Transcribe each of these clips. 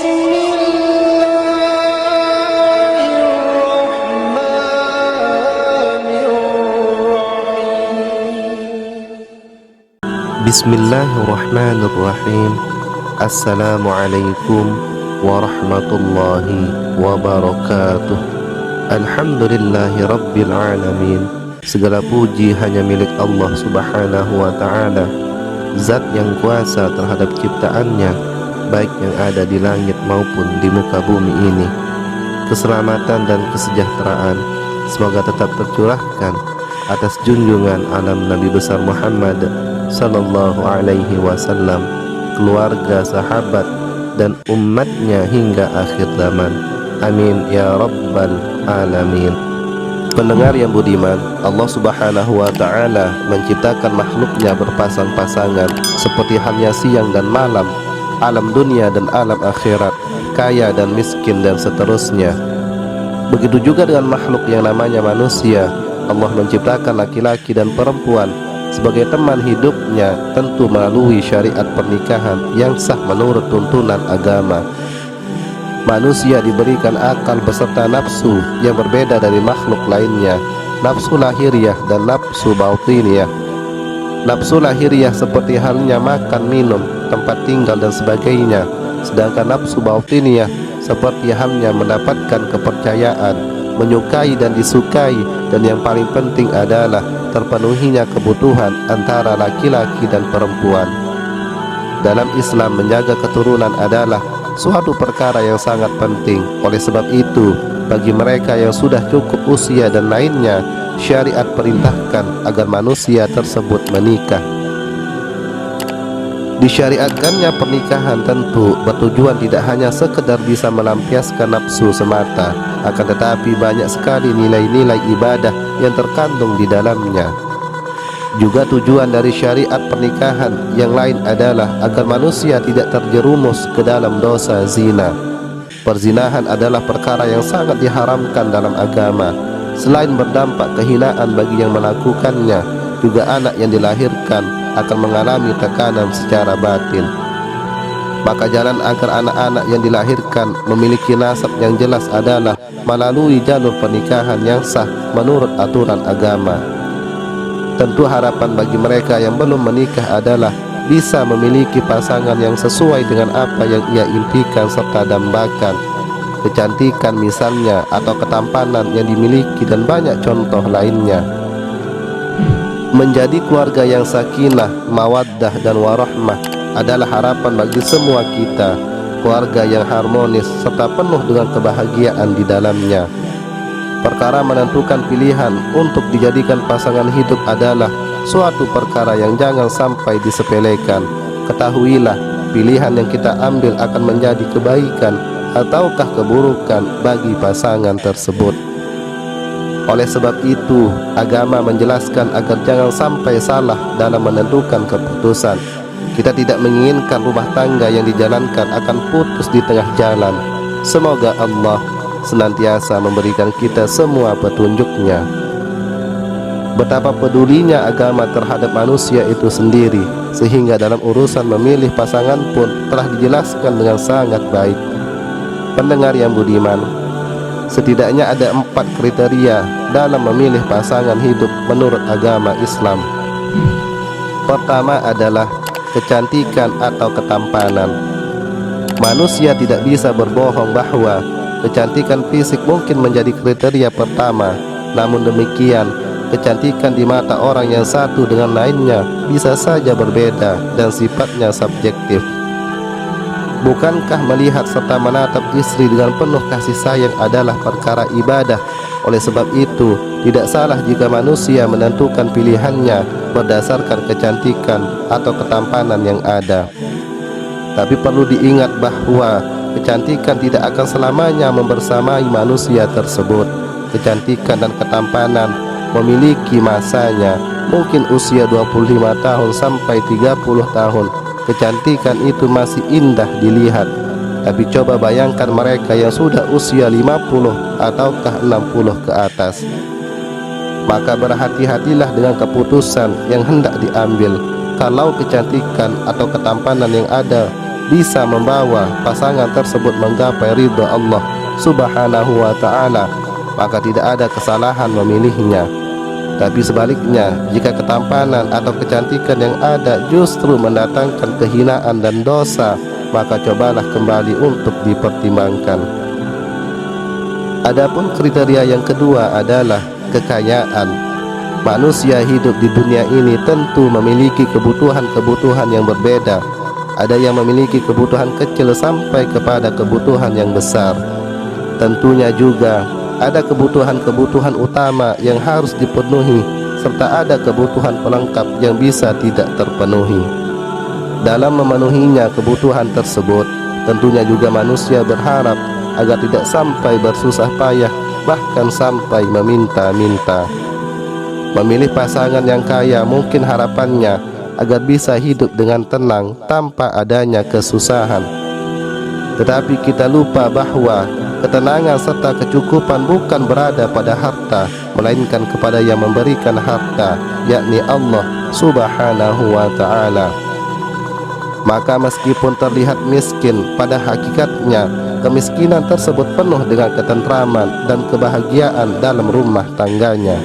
Bismillahirrahmanirrahim. Assalamualaikum warahmatullahi wabarakatuh. Alhamdulillahi rabbil alamin. Segala puji hanya milik Allah subhanahu wa ta'ala, zat yang kuasa terhadap ciptaannya, baik yang ada di langit maupun di muka bumi ini. Keselamatan dan kesejahteraan semoga tetap tercurahkan atas junjungan alam Nabi besar Muhammad sallallahu alaihi wasallam, keluarga, sahabat, dan umatnya hingga akhir zaman. Amin ya rabbal alamin. Pendengar yang budiman, Allah subhanahu wa ta'ala menciptakan makhluknya berpasang-pasangan seperti halnya siang dan malam, alam dunia dan alam akhirat, kaya dan miskin, dan seterusnya. Begitu juga dengan makhluk yang namanya manusia. Allah menciptakan laki-laki dan perempuan sebagai teman hidupnya, tentu melalui syariat pernikahan yang sah menurut tuntunan agama. Manusia diberikan akal beserta nafsu yang berbeda dari makhluk lainnya, nafsu lahiriah dan nafsu batiniyah. Nafsu lahiriah seperti halnya makan, minum, tempat tinggal, dan sebagainya, sedangkan nafsu batiniyah seperti halnya mendapatkan kepercayaan, menyukai dan disukai, dan yang paling penting adalah terpenuhinya kebutuhan antara laki-laki dan perempuan. Dalam Islam, menjaga keturunan adalah suatu perkara yang sangat penting. Oleh sebab itu, bagi mereka yang sudah cukup usia dan lainnya, syariat perintahkan agar manusia tersebut menikah. Disyariatkannya pernikahan tentu bertujuan tidak hanya sekedar bisa melampiaskan nafsu semata, akan tetapi banyak sekali nilai-nilai ibadah yang terkandung di dalamnya. Juga tujuan dari syariat pernikahan yang lain adalah agar manusia tidak terjerumus ke dalam dosa zina. Perzinahan adalah perkara yang sangat diharamkan dalam agama. Selain berdampak kehinaan bagi yang melakukannya, juga anak yang dilahirkan akan mengalami tekanan secara batin. Maka jalan agar anak-anak yang dilahirkan memiliki nasab yang jelas adalah melalui jalur pernikahan yang sah menurut aturan agama. Tentu harapan bagi mereka yang belum menikah adalah bisa memiliki pasangan yang sesuai dengan apa yang ia impikan serta dambakan, kecantikan misalnya, atau ketampanan yang dimiliki, dan banyak contoh lainnya. Menjadi keluarga yang sakinah, mawaddah, dan warahmah adalah harapan bagi semua kita. Keluarga yang harmonis serta penuh dengan kebahagiaan di dalamnya. Perkara menentukan pilihan untuk dijadikan pasangan hidup adalah suatu perkara yang jangan sampai disepelekan. Ketahuilah, pilihan yang kita ambil akan menjadi kebaikan ataukah keburukan bagi pasangan tersebut. Oleh sebab itu, agama menjelaskan agar jangan sampai salah dalam menentukan keputusan. Kita tidak menginginkan rumah tangga yang dijalankan akan putus di tengah jalan. Semoga Allah senantiasa memberikan kita semua petunjuknya. Betapa pedulinya agama terhadap manusia itu sendiri, sehingga dalam urusan memilih pasangan pun telah dijelaskan dengan sangat baik. Pendengar yang budiman, setidaknya ada 4 kriteria dalam memilih pasangan hidup menurut agama Islam. Pertama adalah kecantikan atau ketampanan. Manusia tidak bisa berbohong bahwa kecantikan fisik mungkin menjadi kriteria pertama. Namun demikian, kecantikan di mata orang yang satu dengan lainnya bisa saja berbeda dan sifatnya subjektif. Bukankah melihat serta menatap istri dengan penuh kasih sayang adalah perkara ibadah? Oleh sebab itu, tidak salah jika manusia menentukan pilihannya berdasarkan kecantikan atau ketampanan yang ada. Tapi perlu diingat bahwa kecantikan tidak akan selamanya membersamai manusia tersebut. Kecantikan dan ketampanan memiliki masanya, mungkin usia 25 tahun sampai 30 tahun. Kecantikan itu masih indah dilihat. Tapi coba bayangkan mereka yang sudah usia 50 ataukah 60 ke atas. Maka berhati-hatilah dengan keputusan yang hendak diambil. Kalau kecantikan atau ketampanan yang ada bisa membawa pasangan tersebut menggapai ridha Allah Subhanahu wa ta'ala, maka tidak ada kesalahan memilihnya. Tapi sebaliknya, jika ketampanan atau kecantikan yang ada justru mendatangkan kehinaan dan dosa, maka cobalah kembali untuk dipertimbangkan. Adapun kriteria yang kedua adalah kekayaan. Manusia hidup di dunia ini tentu memiliki kebutuhan-kebutuhan yang berbeda. Ada yang memiliki kebutuhan kecil sampai kepada kebutuhan yang besar. Tentunya juga ada kebutuhan-kebutuhan utama yang harus dipenuhi, serta ada kebutuhan pelengkap yang bisa tidak terpenuhi. Dalam memenuhinya kebutuhan tersebut, tentunya juga manusia berharap agar tidak sampai bersusah payah, bahkan sampai meminta-minta. Memilih pasangan yang kaya mungkin harapannya agar bisa hidup dengan tenang tanpa adanya kesusahan. Tetapi kita lupa bahwa ketenangan serta kecukupan bukan berada pada harta, melainkan kepada yang memberikan harta, yakni Allah Subhanahu wa ta'ala. Maka meskipun terlihat miskin, pada hakikatnya kemiskinan tersebut penuh dengan ketentraman dan kebahagiaan dalam rumah tangganya.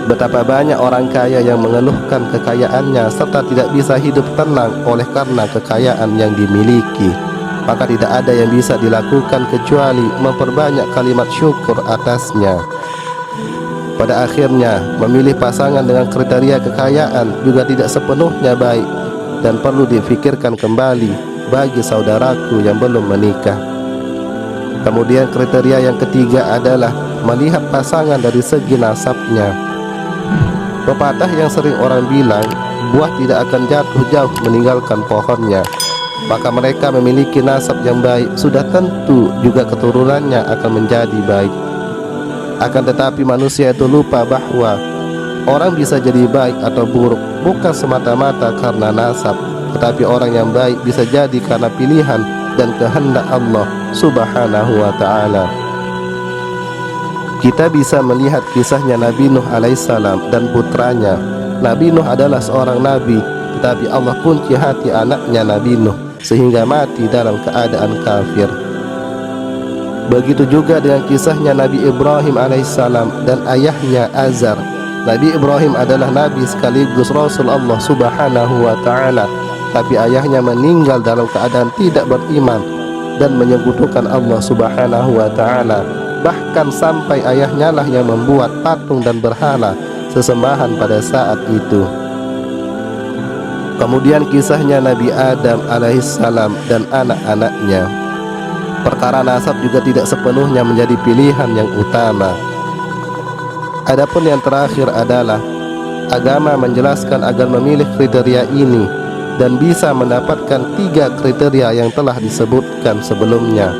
Betapa banyak orang kaya yang mengeluhkan kekayaannya serta tidak bisa hidup tenang oleh karena kekayaan yang dimiliki. Maka tidak ada yang bisa dilakukan kecuali memperbanyak kalimat syukur atasnya. Pada akhirnya, memilih pasangan dengan kriteria kekayaan juga tidak sepenuhnya baik dan perlu difikirkan kembali bagi saudaraku yang belum menikah. Kemudian kriteria yang ketiga adalah melihat pasangan dari segi nasabnya. Pepatah yang sering orang bilang, buah tidak akan jatuh jauh meninggalkan pohonnya. Maka mereka memiliki nasab yang baik, sudah tentu juga keturunannya akan menjadi baik. Akan tetapi manusia itu lupa bahwa orang bisa jadi baik atau buruk bukan semata-mata karena nasab, tetapi orang yang baik bisa jadi karena pilihan dan kehendak Allah Subhanahu wa ta'ala. Kita bisa melihat kisahnya Nabi Nuh alaihissalam dan putranya. Nabi Nuh adalah seorang nabi, tetapi Allah kunci hati anaknya Nabi Nuh sehingga mati dalam keadaan kafir. Begitu juga dengan kisahnya Nabi Ibrahim alaihissalam dan ayahnya Azar. Nabi Ibrahim adalah nabi sekaligus Rasul Allah Subhanahu wa ta'ala, tapi ayahnya meninggal dalam keadaan tidak beriman dan menyekutukan Allah Subhanahu wa ta'ala. Bahkan sampai ayahnya lah yang membuat patung dan berhala sesembahan pada saat itu. Kemudian kisahnya Nabi Adam alaihissalam dan anak-anaknya. Perkara nasab juga tidak sepenuhnya menjadi pilihan yang utama. Adapun yang terakhir adalah agama menjelaskan agar memilih kriteria ini dan bisa mendapatkan 3 kriteria yang telah disebutkan sebelumnya.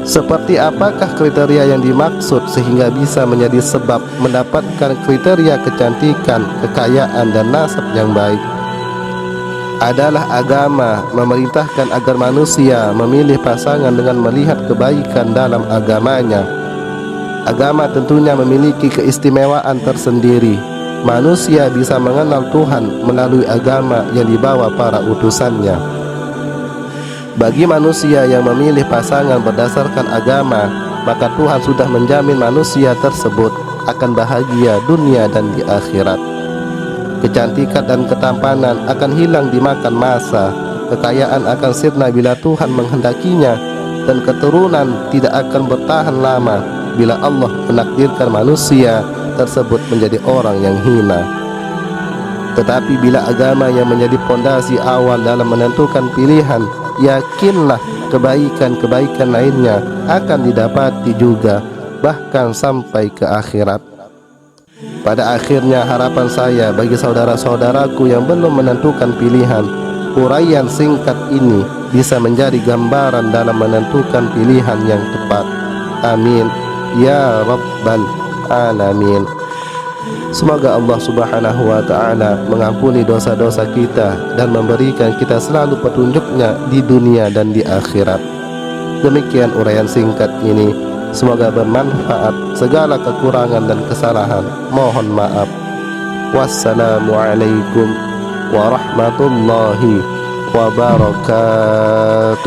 Seperti apakah kriteria yang dimaksud sehingga bisa menjadi sebab mendapatkan kriteria kecantikan, kekayaan, dan nasab yang baik? Adalah agama memerintahkan agar manusia memilih pasangan dengan melihat kebaikan dalam agamanya. Agama tentunya memiliki keistimewaan tersendiri. Manusia bisa mengenal Tuhan melalui agama yang dibawa para utusannya. Bagi manusia yang memilih pasangan berdasarkan agama, maka Tuhan sudah menjamin manusia tersebut akan bahagia dunia dan di akhirat. Kecantikan dan ketampanan akan hilang dimakan masa, kekayaan akan sirna bila Tuhan menghendakinya, dan keturunan tidak akan bertahan lama bila Allah menakdirkan manusia tersebut menjadi orang yang hina. Tetapi bila agama yang menjadi pondasi awal dalam menentukan pilihan, yakinlah kebaikan-kebaikan lainnya akan didapati juga, bahkan sampai ke akhirat. Pada akhirnya harapan saya bagi saudara-saudaraku yang belum menentukan pilihan, uraian singkat ini bisa menjadi gambaran dalam menentukan pilihan yang tepat. Amin ya rabbal alamin. Semoga Allah Subhanahu wa ta'ala mengampuni dosa-dosa kita dan memberikan kita selalu petunjuknya di dunia dan di akhirat. Demikian uraian singkat ini, semoga bermanfaat. Segala kekurangan dan kesalahan mohon maaf. Wassalamualaikum warahmatullahi wabarakatuh.